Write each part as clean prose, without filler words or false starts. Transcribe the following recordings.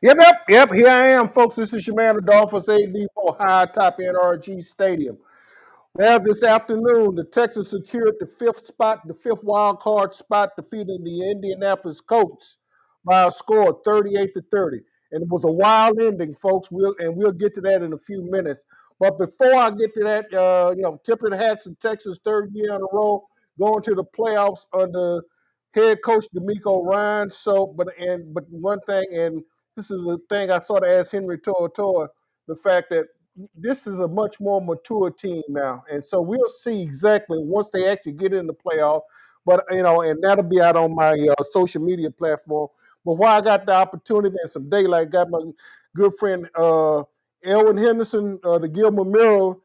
Yep. Here I am, folks. This is your man Adolphus AD4 high top NRG Stadium. Well, this afternoon, the Texans secured the fifth wild card spot, defeating the Indianapolis Colts by a score of 38-30. And it was a wild ending, folks. We'll get to that in a few minutes. But before I get to that, tipping the hats in Texas third year in a row, going to the playoffs under head coach D'Amico Ryan. But one thing, and this is the thing I sort of asked Henry Toa, the fact that this is a much more mature team now, and so we'll see exactly once they actually get in the playoff. But and that'll be out on my social media platform. But while I got the opportunity and some daylight, got my good friend Elwin Henderson, the Gilmer Mirror,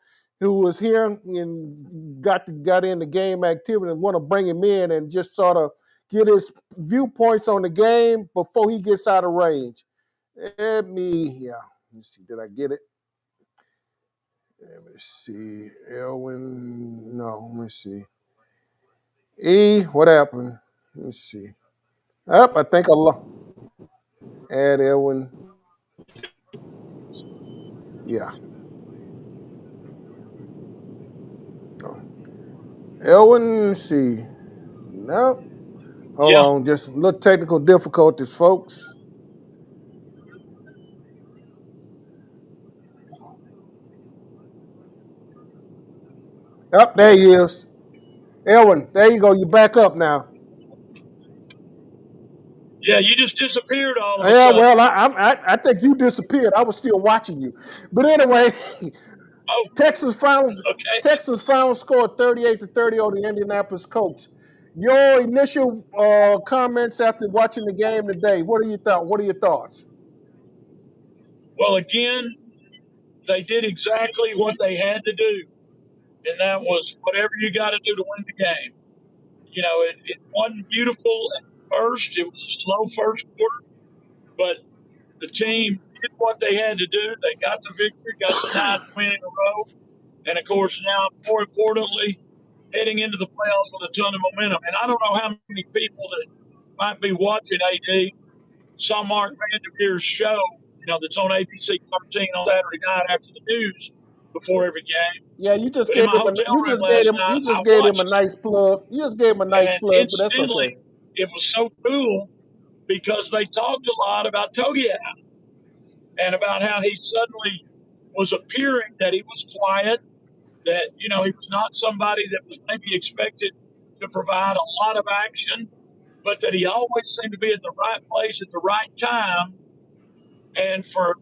who was here and got in the game activity, and want to bring him in and just sort of get his viewpoints on the game before he gets out of range. Let me see, did I get it? Let me see. Elwin. No, let me see. What happened? Let me see. I think I lost. Add Elwin. Yeah. Oh. Elwin, let's see. Nope. Hold Yeah. on. Just a little technical difficulties, folks. There he is. Elwin, there you go. You're back up now. Yeah, you just disappeared all of a Yeah, sudden. well, I think you disappeared. I was still watching you. But anyway, Oh, Texas final okay. Texas final score 38-30 on the Indianapolis Colts. Your initial comments after watching the game today. What are your thoughts? What are your thoughts? Well, again, they did exactly what they had to do, and that was whatever you got to do to win the game. It wasn't beautiful at first. It was a slow first quarter, but the team did what they had to do. They got the victory, got the ninth win in a row, and of course now, more importantly, heading into the playoffs with a ton of momentum. And I don't know how many people that might be watching AD saw Mark Vanderveer's show, that's on ABC 13 on Saturday night after the news before every game. Yeah, you just But in gave my him hotel room last night, you I just gave him a watched nice plug. You just gave him a it, nice and plug, but that's okay. incidentally, it was so cool because they talked a lot about Togiak and about how he suddenly was appearing that he was quiet, that, he was not somebody that was maybe expected to provide a lot of action, but that he always seemed to be at the right place at the right time. And for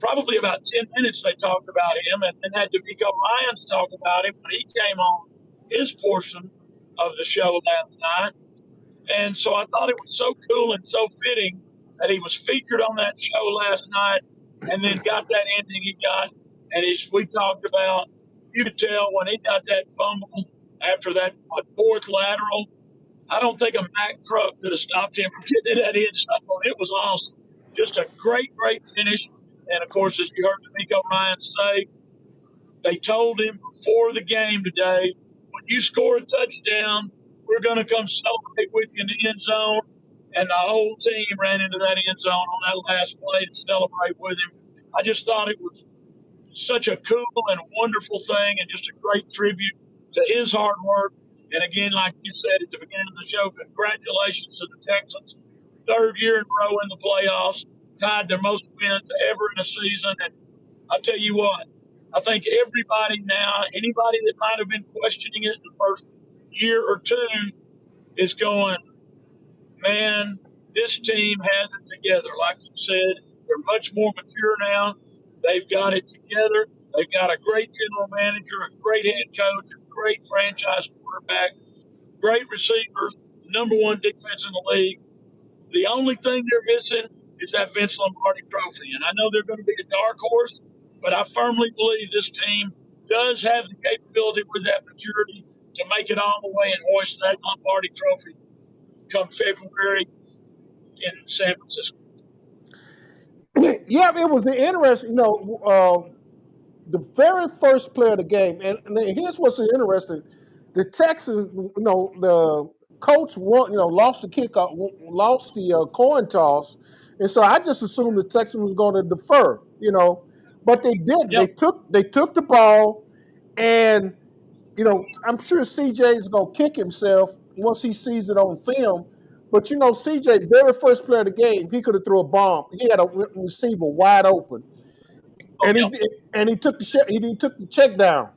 probably about 10 minutes, they talked about him, and then had D'Amico Ryans talk about him when he came on his portion of the show last night. And so I thought it was so cool and so fitting that he was featured on that show last night and then got that ending he got. And as we talked about, you could tell when he got that fumble after that fourth lateral, I don't think a Mack truck could have stopped him from getting that end zone. It was awesome. Just a great finish. And of course, as you heard D'Amico Ryan say, they told him before the game today, when you score a touchdown, we're going to come celebrate with you in the end zone. And the whole team ran into that end zone on that last play to celebrate with him. I just thought it was such a cool and wonderful thing and just a great tribute to his hard work. And again, like you said at the beginning of the show, congratulations to the Texans. Third year in a row in the playoffs, tied their most wins ever in a season. And I'll tell you what, I think everybody now, anybody that might have been questioning it the first year or two, is going, man, this team has it together. Like you said, they're much more mature now. They've got it together. They've got a great general manager, a great head coach, a great franchise quarterback, great receivers, number one defense in the league. The only thing they're missing is that Vince Lombardi trophy. And I know they're going to be a dark horse, but I firmly believe this team does have the capability with that maturity to make it all the way and hoist that Lombardi trophy come February in San Francisco. Yeah, it was an interesting. The very first play of the game, and here's what's interesting: the Texans, the Colts won, lost the kickoff, lost the coin toss, And so I just assumed the Texans was going to defer, but they didn't. Yep. They took the ball, and I'm sure CJ is going to kick himself once he sees it on film. But CJ, very first play of the game, he could have threw a bomb. He had a receiver wide open, Oh, and he yep. did- and he took the check down.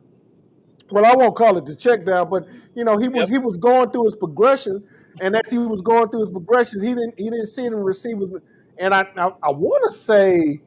Well, I won't call it the check down, but he was Yep. he was going through his progression, and as he was going through his progressions, he didn't see the receiver, and I want to say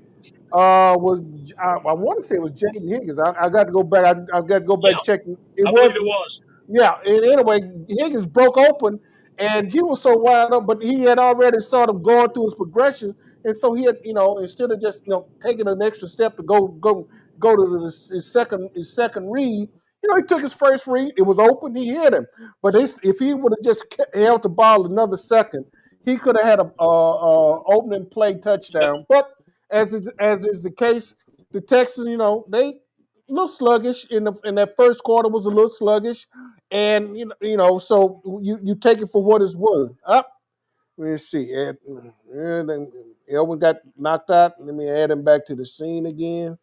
I want to say it was Jaden Higgins. I got to go back. I got to go back Yeah. and check. It I was. believe it was. Yeah, and anyway, Higgins broke open, and he was so wide up, but he had already sort of gone through his progression, and so he had, instead of just taking an extra step to go to his second read, he took his first read. It was open. He hit him, but if he would have just held the ball another second, he could have had a opening play Yep. touchdown. But as is the case, the Texans, they a little sluggish in that first quarter was a little sluggish, and so you take it for what it's worth. Up, let's see. Elwin got knocked out. Let me add him back to the scene again.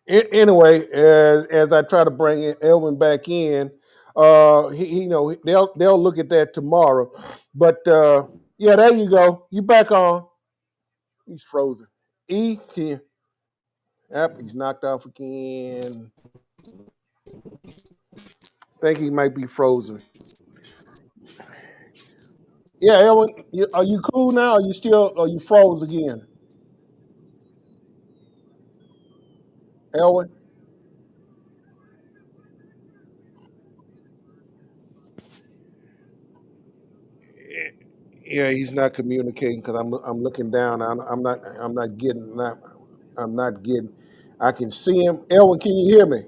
Anyway, as I try to bring Elwin back in, they'll look at that tomorrow. But yeah, there you go. You back on. He's frozen. Can. Yep, he's knocked off again. Think he might be frozen. Yeah, Elwin, are you cool now? Are you froze again? Elwin? Yeah, he's not communicating because I'm looking down. I'm not getting. I can see him. Elwin, can you hear me?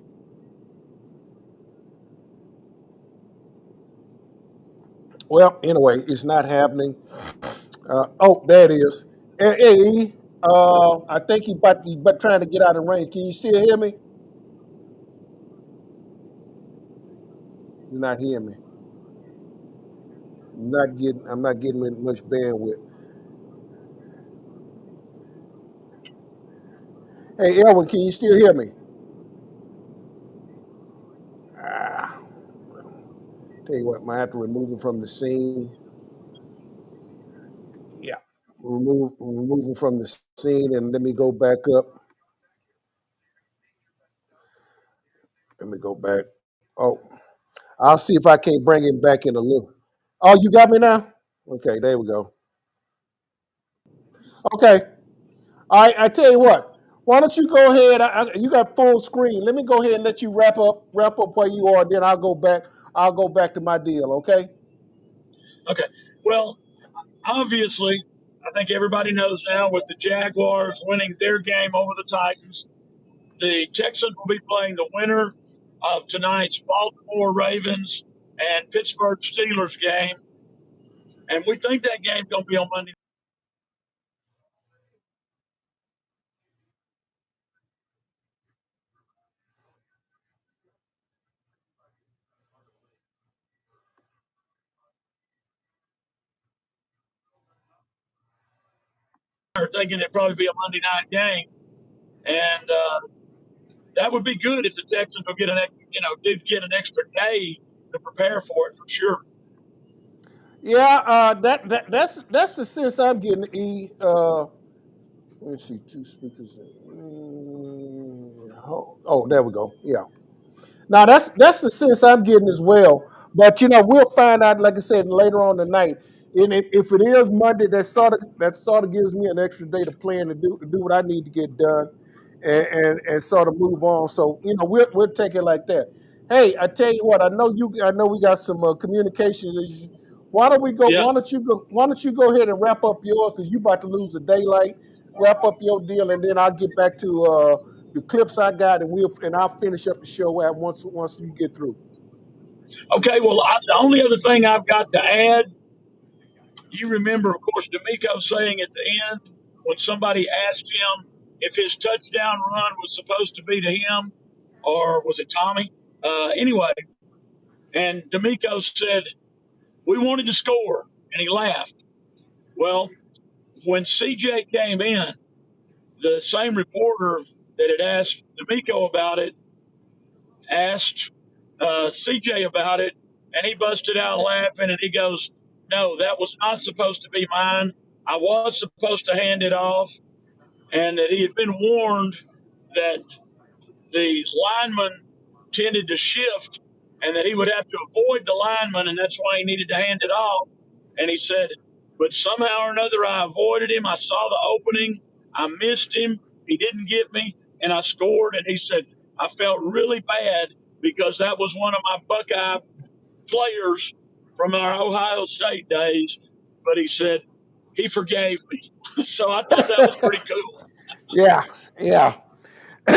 Well, anyway, it's not happening. Oh, there it is. Hey, I think he but trying to get out of range. Can you still hear me? You're not hearing me. I'm not getting much bandwidth. Hey, Elwin, can you still hear me? Ah, tell you what, I might have to remove him from the scene. Yeah, remove him from the scene, and let me go back up. Let me go back. Oh, I'll see if I can't bring him back in a little. Oh, you got me now? Okay, there we go. Okay. All right, I tell you what. Why don't you go ahead? You got full screen. Let me go ahead and let you wrap up where you are. Then I'll go back. I'll go back to my deal. Okay. Okay. Well, obviously, I think everybody knows now with the Jaguars winning their game over the Titans, the Texans will be playing the winner of tonight's Baltimore Ravens and Pittsburgh Steelers game. And we think that game's going to be on Monday. We're thinking it'd probably be a Monday night game. And that would be good if the Texans will did get an extra day to prepare for it for sure. Yeah. That's the sense I'm getting. Let me see. Two speakers. Oh, there we go. Yeah. Now that's the sense I'm getting as well. But we'll find out, like I said, later on tonight. And if it is Monday, that sort of gives me an extra day to plan to do what I need to get done, and sort of move on. So we'll take it like that. Hey, I tell you what, I know we got some communication issues. Why don't we go? Yeah. Why don't you go ahead and wrap up yours because you about to lose the daylight. Wrap up your deal, and then I'll get back to the clips I got, and I'll finish up the show once you get through. Okay. Well, the only other thing I've got to add, you remember, of course, D'Amico saying at the end when somebody asked him if his touchdown run was supposed to be to him or was it Tommy? Anyway, and D'Amico said, we wanted to score. and he laughed. Well, when CJ came in, the same reporter that had asked D'Amico about it asked CJ about it, and he busted out laughing and he goes, "No, that was not supposed to be mine. I was supposed to hand it off," and that he had been warned that the lineman tended to shift and that he would have to avoid the lineman, and that's why he needed to hand it off. And he said, but somehow or another, I avoided him. I saw the opening. I missed him. He didn't get me, and I scored. And he said, I felt really bad because that was one of my Buckeye players from our Ohio State days. But he said, he forgave me. So I thought that was pretty cool. Yeah, yeah. All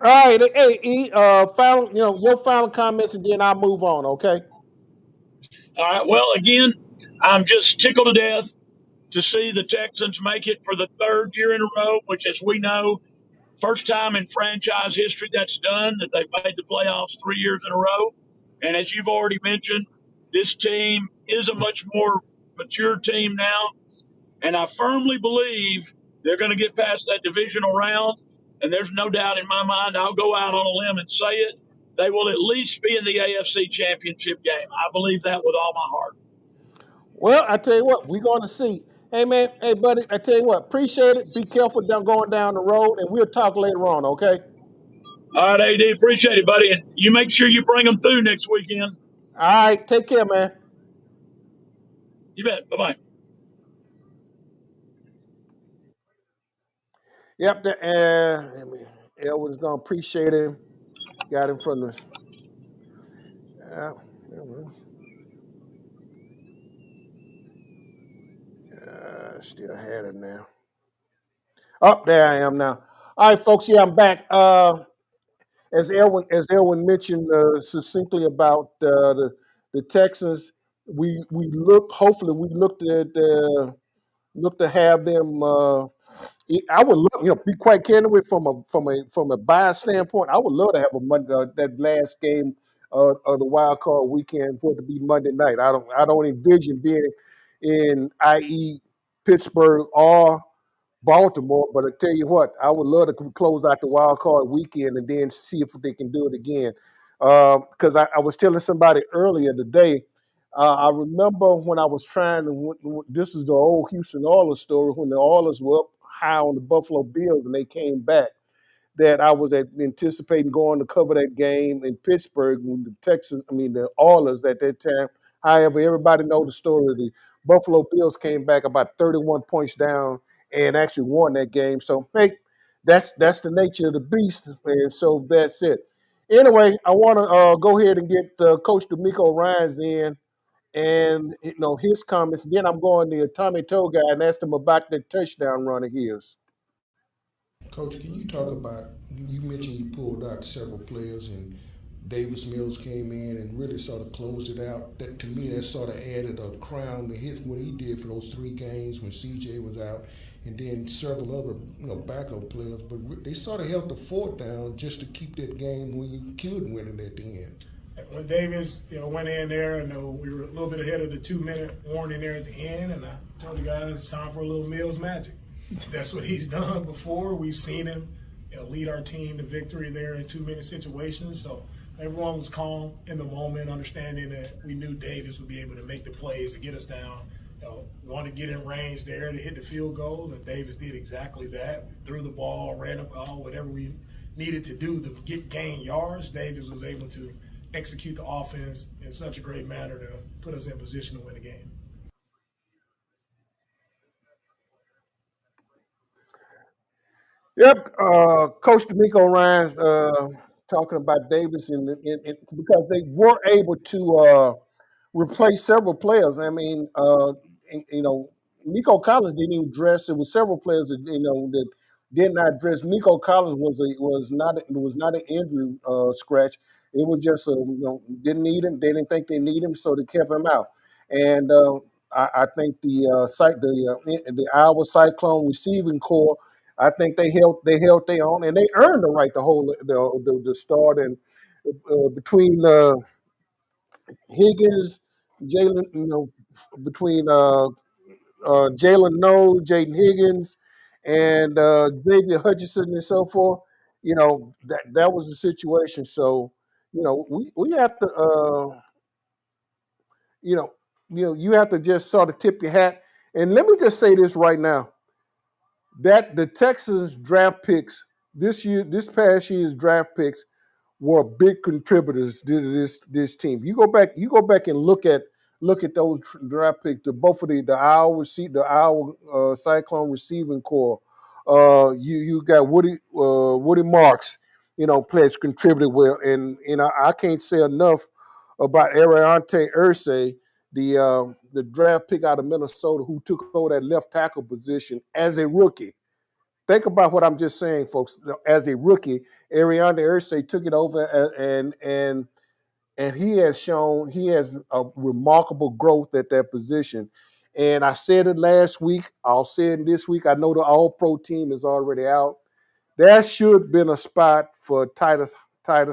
right, hey, E, final, your final comments, and then I'll move on. Okay. All right. Well, again, I'm just tickled to death to see the Texans make it for the third year in a row, which, as we know, first time in franchise history that's done, that they've made the playoffs 3 years in a row. And as you've already mentioned, this team is a much more mature team now. And I firmly believe they're going to get past that divisional round. And there's no doubt in my mind, I'll go out on a limb and say it. They will at least be in the AFC Championship game. I believe that with all my heart. Well, I tell you what, we're going to see. Hey, man, hey, buddy, I tell you what, appreciate it. Be careful down going down the road, and we'll talk later on, okay? All right, AD, appreciate it, buddy. And you make sure you bring them through next weekend. All right, take care, man. You bet. Bye bye. Yep, Elwin's going to appreciate him. Got him from us. Still had it now. Oh, there I am now. All right, folks. Yeah, I'm back. As Elwin mentioned succinctly about the Texans, hopefully we look to have them. I would love, be quite candid with from a bias standpoint. I would love to have a Monday that last game of the wild card weekend for it to be Monday night. I don't envision being in, i.e., Pittsburgh or Baltimore, but I tell you what, I would love to close out the wild card weekend and then see if they can do it again. Because I was telling somebody earlier today, I remember when I was trying to. This is the old Houston Oilers story when the Oilers were up high on the Buffalo Bills and they came back. That I was anticipating going to cover that game in Pittsburgh when the Oilers at that time. However, everybody know the story. The Buffalo Bills came back about 31 points down and actually won that game. So, hey, that's the nature of the beast, and so that's it. Anyway, I want to go ahead and get Coach D'Amico Ryans in and his comments. Then I'm going to Tommy Toe guy and ask him about the touchdown run of his. Coach, can you talk about, you mentioned you pulled out several players and Davis Mills came in and really sort of closed it out. That, to me, that sort of added a crown to hit what he did for those 3 games when CJ was out, and then several other backup players. But they sort of held the fort down just to keep that game when you could win it at the end. When Davis, went in there, we were a little bit ahead of the 2-minute warning there at the end, and I told the guys it's time for a little Mills magic. That's what he's done before. We've seen him, lead our team to victory there in 2-minute situations. So everyone was calm in the moment, understanding that we knew Davis would be able to make the plays to get us down. Want to get in range there to hit the field goal, and Davis did exactly that. We threw the ball, ran the ball, whatever we needed to do to gain yards. Davis was able to execute the offense in such a great manner to put us in position to win the game. Yep, Coach D'Amico Ryans talking about Davis because they were able to replace several players. I mean, Nico Collins didn't even dress. There were several players that did not dress. Nico Collins was not an injury scratch. It was just didn't need him. They didn't think they need him, so they kept him out. And I think the Iowa Cyclone receiving core. I think they held their own, and they earned the right to hold the start. And between Higgins, Jalen, between Jalen Noel, Jaden Higgins, and Xavier Hutchinson and so forth. That was the situation. So, we have to, you know, you have to just sort of tip your hat. And let me just say this right now: that the Texans draft picks this past year's draft picks were big contributors to this team. You go back and look at those draft picks. Both of the Iowa Cyclone receiving core. You got Woody Marks. Players contributed well, and I can't say enough about Ariante Irsay, the draft pick out of Minnesota who took over that left tackle position as a rookie. Think about what I'm just saying, folks. As a rookie, Ariana Irsay took it over, and he has a remarkable growth at that position. And I said it last week. I'll say it this week. I know the All-Pro team is already out. There should have been a spot for Titus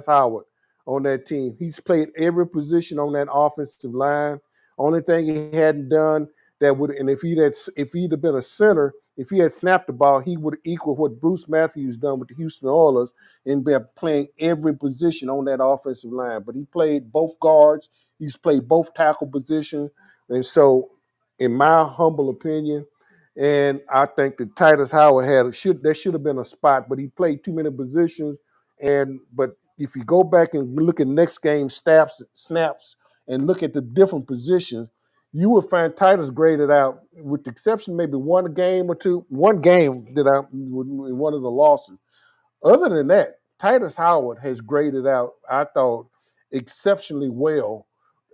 Howard on that team. He's played every position on that offensive line. Only thing he hadn't done that would, and if he'd have been a center, if he had snapped the ball, he would equal what Bruce Matthews done with the Houston Oilers and been playing every position on that offensive line. But he played both guards. He's played both tackle positions. And so, in my humble opinion, and I think that Titus Howard there should have been a spot, but he played too many positions. But if you go back and look at next game snaps, and look at the different positions, you will find Titus graded out, with the exception maybe one game in one of the losses. Other than that, Titus Howard has graded out, I thought, exceptionally well.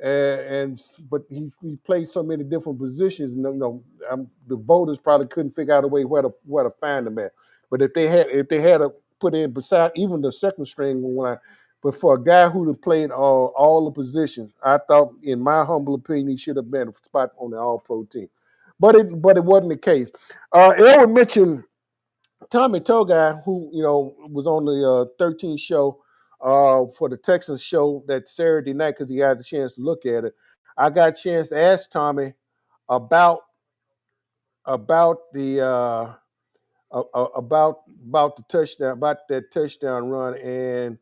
But he played so many different positions. The voters probably couldn't figure out a way where to find him at. But if they had to put in beside even the second string one, but for a guy who played all the positions, I thought, in my humble opinion, he should have been a spot on the All-Pro team. But it wasn't the case. Elwin mentioned Tommy Togai, who was on the 13 show for the Texans show that Saturday night because he had the chance to look at it. I got a chance to ask Tommy about the about the touchdown, about that touchdown run, and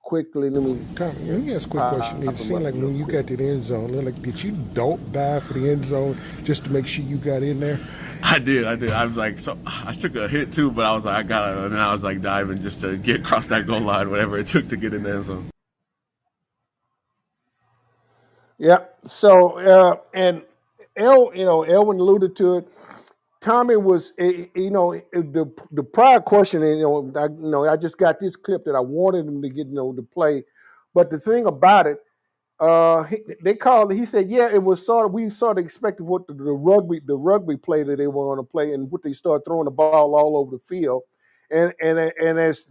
quickly Tommy, let me ask a quick question. It seemed like when you got to the end zone, did you don't dive for the end zone just to make sure you got in there? I did. I was like, so I took a hit too, but I was like, I got it. And then I was like diving just to get across that goal line, whatever it took to get in the end zone. Yeah. So, and Elwin alluded to it. Tommy was, the prior question, I just got this clip that I wanted him to get, to play. But the thing about it, he said, yeah, it was we sort of expected what the rugby play that they were going to play, and what they started throwing the ball all over the field. And as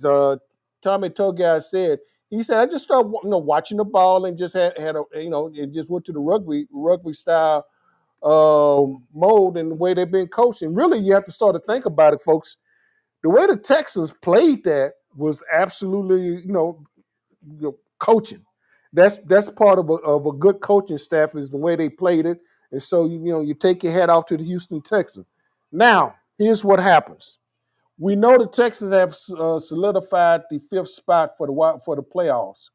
Tommy Togai said, he said, I just started, watching the ball and just had it just went to the rugby style mode and the way they've been coaching. Really, you have to sort of think about it, folks. The way the Texans played that was absolutely, coaching. That's part of a good coaching staff, is the way they played it. And so, you take your hat off to the Houston Texans. Now, here's what happens. We know the Texans have solidified the 5th spot for the playoffs.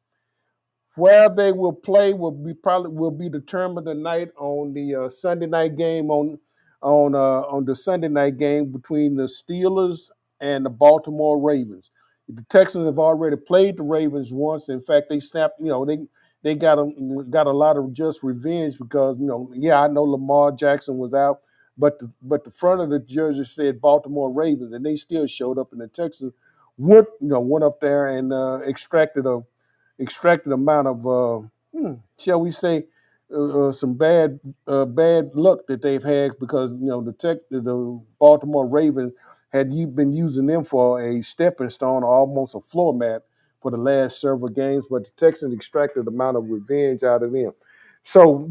Where they will play will be determined tonight on the Sunday night game on the Sunday night game between the Steelers and the Baltimore Ravens. The Texans have already played the Ravens once. In fact, they snapped. They got a lot of just revenge because I know Lamar Jackson was out, but the front of the jersey said Baltimore Ravens, and they still showed up. And the Texans went up there and extracted amount of, shall we say, some bad luck that they've had, because the Baltimore Ravens had been using them for a stepping stone or almost a floor mat for the last several games, but the Texans extracted amount of revenge out of them. So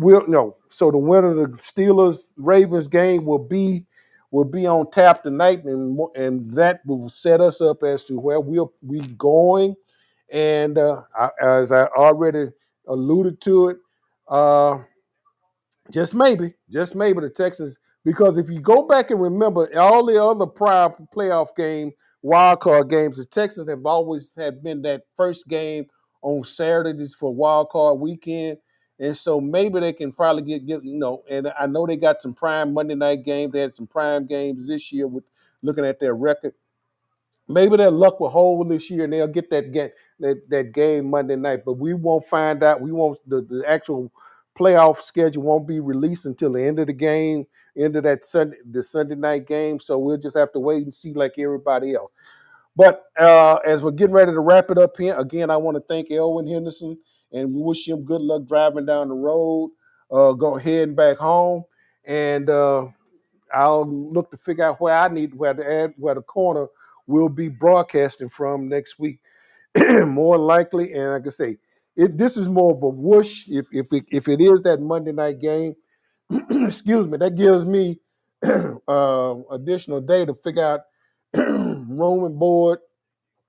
so the winner of the Steelers Ravens game will be on tap tonight, and that will set us up as to where we'll be going. And as I already alluded to it, Just maybe the Texans, because if you go back and remember all the other prior playoff game, wild card games, the Texans have always had been that first game on Saturdays for wild card weekend. And so maybe they can probably get and I know they got some prime Monday night games. They had some prime games this year with looking at their record. Maybe their luck will hold this year and they'll get that game Monday night. But we won't find out. We won't the actual playoff schedule won't be released until the end of the game, end of the Sunday night game. So we'll just have to wait and see like everybody else. But as we're getting ready to wrap it up here, again, I want to thank Elwin Henderson and wish him good luck driving down the road, heading back home. And I'll look to figure out where the corner will be broadcasting from next week, more likely. And like I say, this is more of a whoosh. If it is that Monday night game, excuse me, that gives me additional day to figure out room and board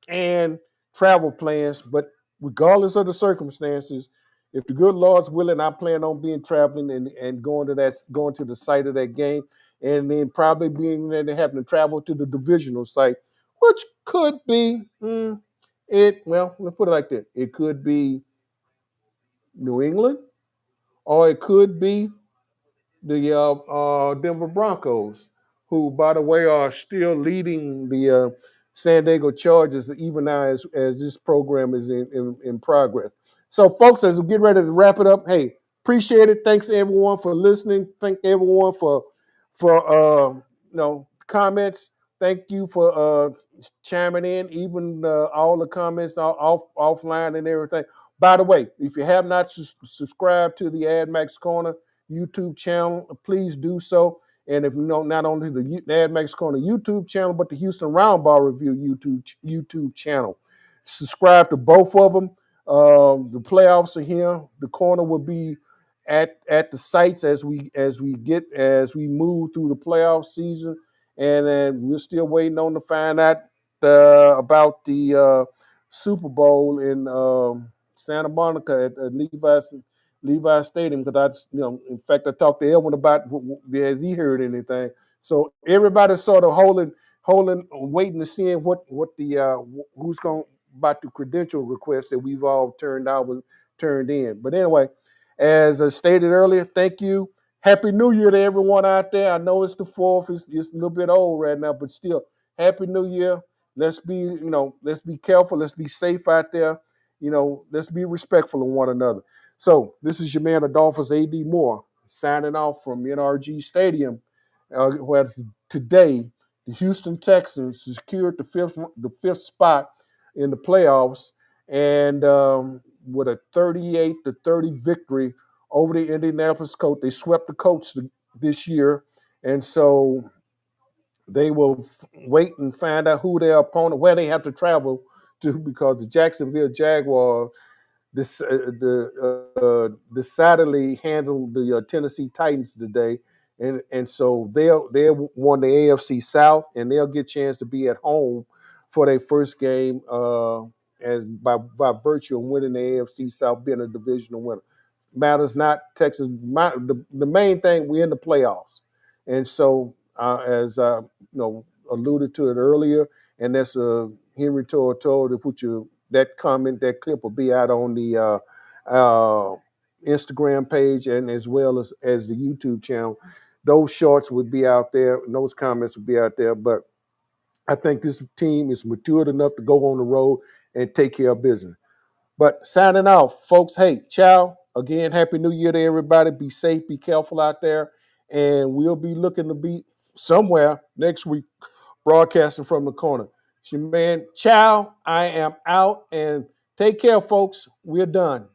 and travel plans. But regardless of the circumstances, if the good Lord's willing, I plan on being traveling and going to the site of that game, and then probably being there and having to travel to the divisional site, which could be it. Well, let's put it like that: it could be New England, or it could be the Denver Broncos, who, by the way, are still leading the San Diego Chargers even now as this program is in progress. So, folks, as we get ready to wrap it up, hey, appreciate it. Thanks to everyone for listening. Thank everyone for comments. Thank you for chiming in, even all the comments offline and everything. By the way, if you have not subscribed to the AdMax Corner YouTube channel, please do so. And if you know, not only the AdMax Corner YouTube channel, but the Houston Roundball Review YouTube channel. Subscribe to both of them. The playoffs are here. The corner will be at the sites as we move through the playoff season, and then we're still waiting on to find out about the Super Bowl in Santa Monica at Levi's Stadium, because in fact, I talked to Elwin about has he heard anything. So everybody's sort of waiting to see what the who's going about the credential request that we've all turned in. But anyway, as I stated earlier, thank you. Happy New Year to everyone out there. I know it's the 4th. It's a little bit old right now, but still, Happy New Year. Let's be careful. Let's be safe out there. Let's be respectful of one another. So this is your man, Adolphus A.D. Moore, signing off from NRG Stadium, where today the Houston Texans secured the fifth spot in the playoffs, and with a 38-30 victory over the Indianapolis Colts. They swept the Colts this year, and so they will wait and find out who their opponent, where they have to travel to, because the Jacksonville Jaguars decidedly handled the Tennessee Titans today, and so they'll won the AFC South, and they'll get a chance to be at home for their first game as by virtue of winning the AFC South, being a divisional winner. Matters not. Texas. The main thing, we're in the playoffs, and so as I alluded to it earlier, and that's Henry told to put that clip will be out on the Instagram page, and as well as the YouTube channel. Those shorts would be out there, and those comments would be out there. But I think this team is matured enough to go on the road and take care of business. But signing off, folks, hey, ciao. Again, Happy New Year to everybody. Be safe, be careful out there. And we'll be looking to be somewhere next week broadcasting from the corner. It's your man, ciao. I am out. And take care, folks. We're done.